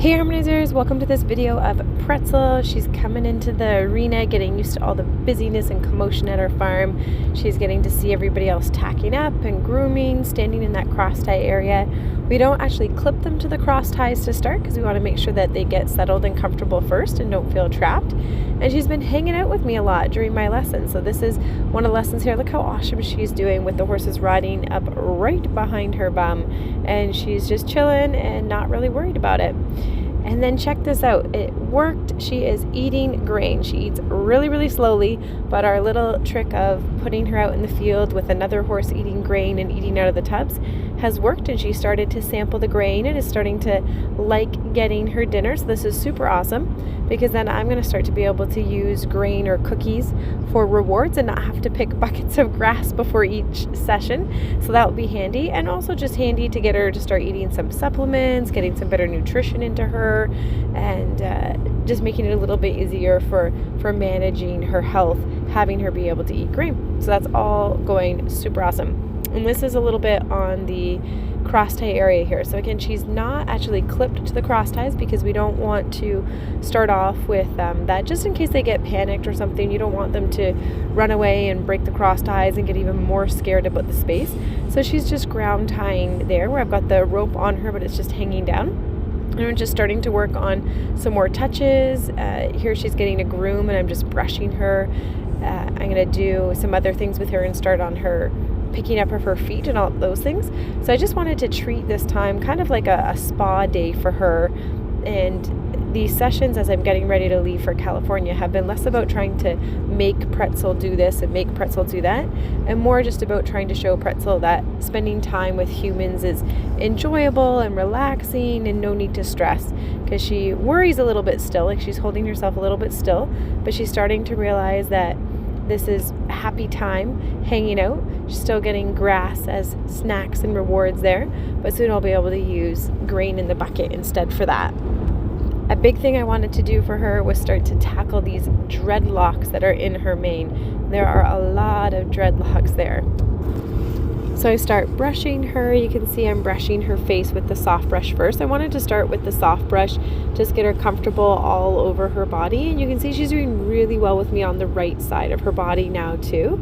Hey harmonizers, welcome to this video of Pretzel. She's coming into the arena, getting used to all the busyness and commotion at our farm. She's getting to see everybody else tacking up and grooming, standing in that cross tie area. We don't actually clip them to the cross ties to start because we want to make sure that they get settled and comfortable first and don't feel trapped. And she's been hanging out with me a lot during my lessons. So this is one of the lessons here. Look how awesome she's doing with the horses riding up right behind her bum. And she's just chilling and not really worried about it. And then check this out. It worked. She is eating grain. She eats really, really slowly, but our little trick of putting her out in the field with another horse eating grain and eating out of the tubs has worked, and she started to sample the grain and is starting to like getting her dinner. So this is super awesome because then I'm going to start to be able to use grain or cookies for rewards and not have to pick buckets of grass before each session. So that will be handy, and also just handy to get her to start eating some supplements, getting some better nutrition into her, and just making it a little bit easier for managing her health, having her be able to eat grain. So that's all going super awesome. And this is a little bit on the cross tie area here. So again, she's not actually clipped to the cross ties because we don't want to start off with that, just in case they get panicked or something. You don't want them to run away and break the cross ties and get even more scared about the space. So she's just ground tying there where I've got the rope on her, but it's just hanging down. And I'm just starting to work on some more touches. Here she's getting a groom and I'm just brushing her. I'm going to do some other things with her and start on her picking up of her feet and all those things. So I just wanted to treat this time kind of like a spa day for her. And these sessions, as I'm getting ready to leave for California, have been less about trying to make Pretzel do this and make Pretzel do that, and more just about trying to show Pretzel that spending time with humans is enjoyable and relaxing and no need to stress, because she worries a little bit still, like she's holding herself a little bit still, but she's starting to realize that this is a happy time hanging out. She's still getting grass as snacks and rewards there, but soon I'll be able to use grain in the bucket instead for that. A big thing I wanted to do for her was start to tackle these dreadlocks that are in her mane. There are a lot of dreadlocks there. So I start brushing her. You can see I'm brushing her face with the soft brush first. I wanted to start with the soft brush, just get her comfortable all over her body. And you can see she's doing really well with me on the right side of her body now too.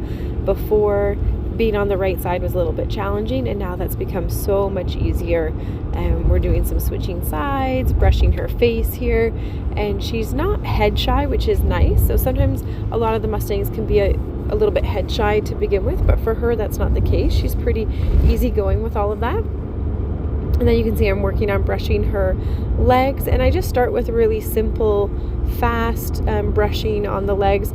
Before, being on the right side was a little bit challenging, and now that's become so much easier. And we're doing some switching sides, brushing her face here, and she's not head shy, which is nice. So sometimes a lot of the Mustangs can be a little bit head shy to begin with, but for her that's not the case. She's pretty easygoing with all of that. And then you can see I'm working on brushing her legs, and I just start with really simple, fast brushing on the legs,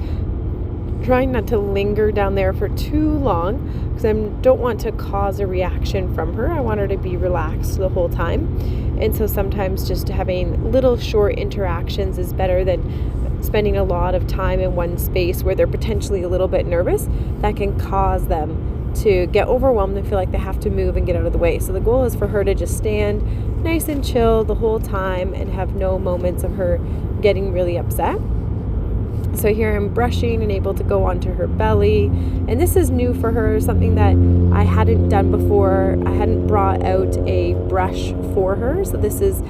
trying not to linger down there for too long because I don't want to cause a reaction from her. I want her to be relaxed the whole time. And so sometimes just having little short interactions is better than spending a lot of time in one space where they're potentially a little bit nervous. That can cause them to get overwhelmed and feel like they have to move and get out of the way. So the goal is for her to just stand nice and chill the whole time and have no moments of her getting really upset. So here I'm brushing and able to go onto her belly, and this is new for her, something that I hadn't done before. I hadn't brought out a brush for her, so this is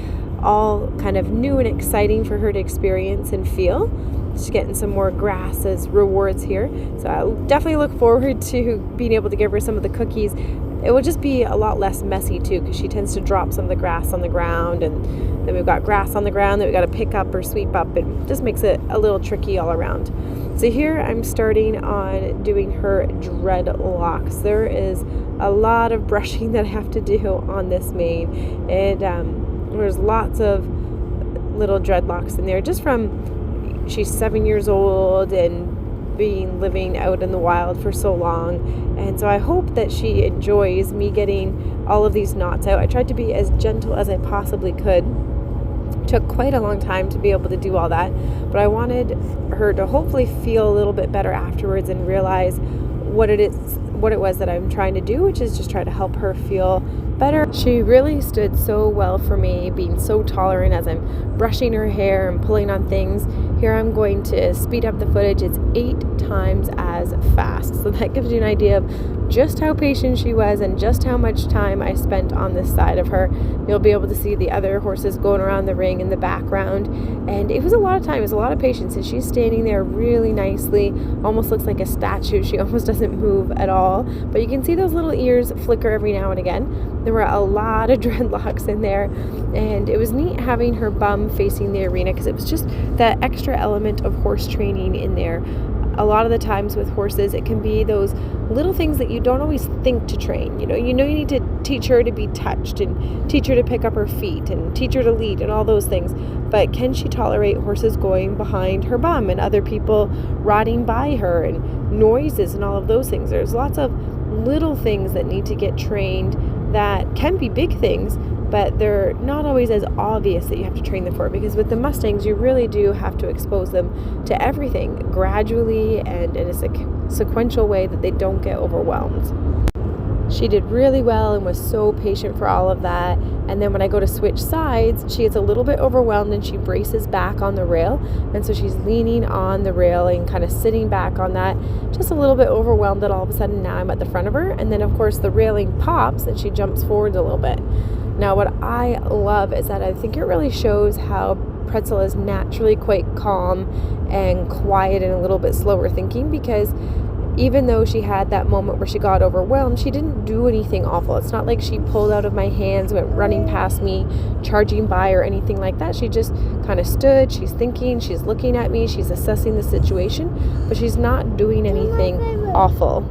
all kind of new and exciting for her to experience and feel. She's getting some more grass as rewards here, so I'll definitely look forward to being able to give her some of the cookies. It will just be a lot less messy too, because she tends to drop some of the grass on the ground, and then we've got grass on the ground that we've got to pick up or sweep up. It just makes it a little tricky all around. So here I'm starting on doing her dreadlocks. There is a lot of brushing that I have to do on this mane, and there's lots of little dreadlocks in there just from she's 7 years old and living out in the wild for so long. And so I hope that she enjoys me getting all of these knots out. I tried to be as gentle as I possibly could. Took quite a long time to be able to do all that, but I wanted her to hopefully feel a little bit better afterwards and realize what it is, what it was that I'm trying to do, which is just try to help her feel better. She really stood so well for me, being so tolerant as I'm brushing her hair and pulling on things. Here I'm going to speed up the footage. It's 8 times as fast. So that gives you an idea of just how patient she was and just how much time I spent on this side of her. You'll be able to see the other horses going around the ring in the background. And it was a lot of time. It was a lot of patience. And she's standing there really nicely, almost looks like a statue. She almost doesn't move at all. But you can see those little ears flicker every now and again. There were a lot of dreadlocks in there. And it was neat having her bum facing the arena because it was just that extra element of horse training in there. A lot of the times with horses, it can be those little things that you don't always think to train. You need to teach her to be touched and teach her to pick up her feet and teach her to lead and all those things. But can she tolerate horses going behind her bum and other people riding by her and noises and all of those things? There's lots of little things that need to get trained that can be big things, but they're not always as obvious that you have to train them for, because with the Mustangs, you really do have to expose them to everything gradually and in a sequential way that they don't get overwhelmed. She did really well and was so patient for all of that. And then when I go to switch sides, she gets a little bit overwhelmed and she braces back on the rail. And so she's leaning on the rail and kind of sitting back on that, just a little bit overwhelmed that all of a sudden now I'm at the front of her. And then of course the railing pops and she jumps forward a little bit. Now what I love is that I think it really shows how Pretzel is naturally quite calm and quiet and a little bit slower thinking, because even though she had that moment where she got overwhelmed, she didn't do anything awful. It's not like she pulled out of my hands, went running past me, charging by or anything like that. She just kind of stood, she's thinking, she's looking at me, she's assessing the situation, but she's not doing anything awful.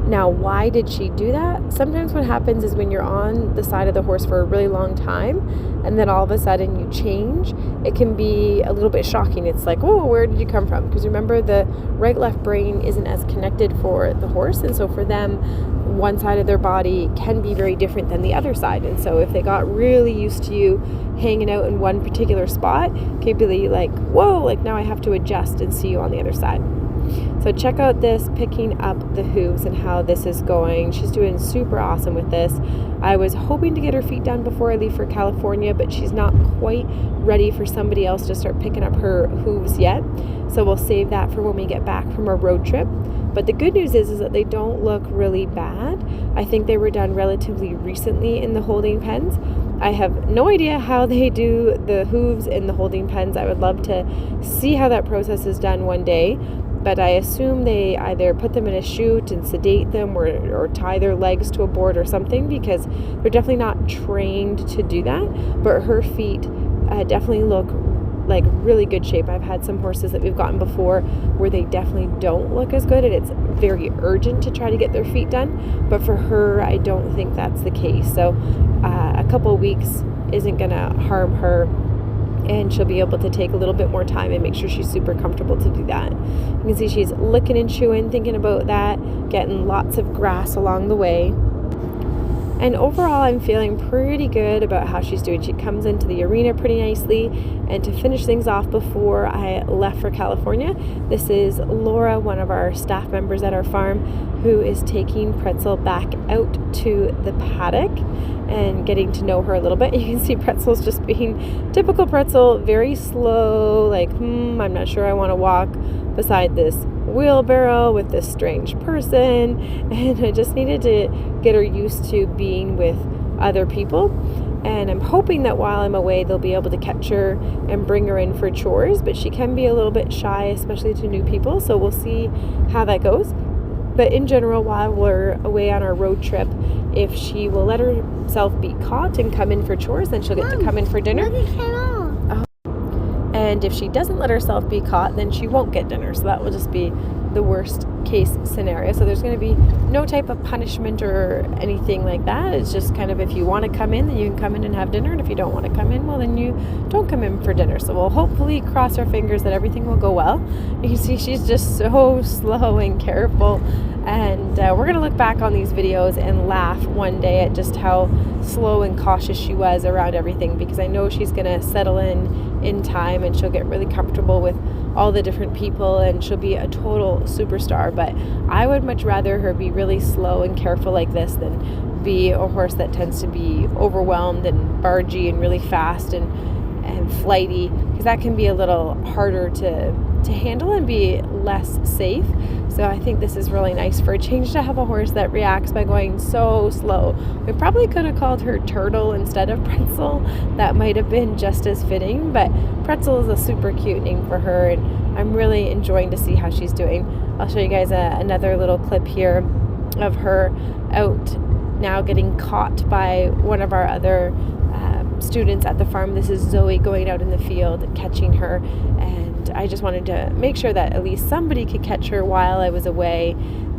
Now, why did she do that? Sometimes what happens is when you're on the side of the horse for a really long time and then all of a sudden you change, it can be a little bit shocking. It's like, oh, where did you come from? Because remember, the right-left brain isn't as connected for the horse, and so for them, one side of their body can be very different than the other side. And so if they got really used to you hanging out in one particular spot, it could be like, whoa, like now I have to adjust and see you on the other side. So check out this picking up the hooves and how this is going. She's doing super awesome with this. I was hoping to get her feet done before I leave for California, but she's not quite ready for somebody else to start picking up her hooves yet. So we'll save that for when we get back from our road trip. But the good news is that they don't look really bad. I think they were done relatively recently in the holding pens. I have no idea how they do the hooves in the holding pens. I would love to see how that process is done one day. But I assume they either put them in a chute and sedate them or tie their legs to a board or something, because they're definitely not trained to do that. But her feet definitely look like really good shape. I've had some horses that we've gotten before where they definitely don't look as good, and it's very urgent to try to get their feet done. But for her, I don't think that's the case. So a couple of weeks isn't going to harm her, and she'll be able to take a little bit more time and make sure she's super comfortable to do that. You can see she's licking and chewing, thinking about that, getting lots of grass along the way. And overall, I'm feeling pretty good about how she's doing. She comes into the arena pretty nicely. And to finish things off before I left for California, this is Laura, one of our staff members at our farm, who is taking Pretzel back out to the paddock and getting to know her a little bit. You can see Pretzel's just being typical Pretzel, very slow, like, I'm not sure I want to walk beside this wheelbarrow with this strange person. And I just needed to get her used to being with other people. And I'm hoping that while I'm away, they'll be able to catch her and bring her in for chores. But she can be a little bit shy, especially to new people. So we'll see how that goes. But in general, while we're away on our road trip, if she will let herself be caught and come in for chores, then she'll get to come in for dinner. And if she doesn't let herself be caught, then she won't get dinner. So that will just be the worst case scenario. So there's going to be no type of punishment or anything like that. It's just kind of, if you want to come in, then you can come in and have dinner. And if you don't want to come in, well, then you don't come in for dinner. So we'll hopefully cross our fingers that everything will go well. You can see she's just so slow and careful. And we're going to look back on these videos and laugh one day at just how slow and cautious she was around everything, because I know she's going to settle in time and she'll get really comfortable with all the different people, and she'll be a total superstar. But I would much rather her be really slow and careful like this than be a horse that tends to be overwhelmed and bargy and really fast and flighty, because that can be a little harder to handle and be less safe. So I think this is really nice for a change to have a horse that reacts by going so slow. We probably could have called her Turtle instead of Pretzel. That might have been just as fitting, but Pretzel is a super cute name for her, and I'm really enjoying to see how she's doing. I'll show you guys another little clip here of her out now getting caught by one of our other students at the farm. This is Zoe going out in the field catching her, and I just wanted to make sure that at least somebody could catch her while I was away,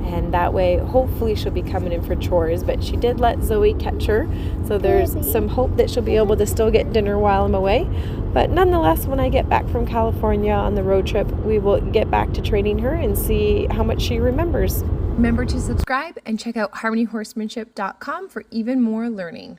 and that way hopefully she'll be coming in for chores. But she did let Zoe catch her, so there's some hope that she'll be able to still get dinner while I'm away. But nonetheless, when I get back from California on the road trip, we will get back to training her and see how much she remembers. Remember to subscribe and check out harmonyhorsemanship.com for even more learning.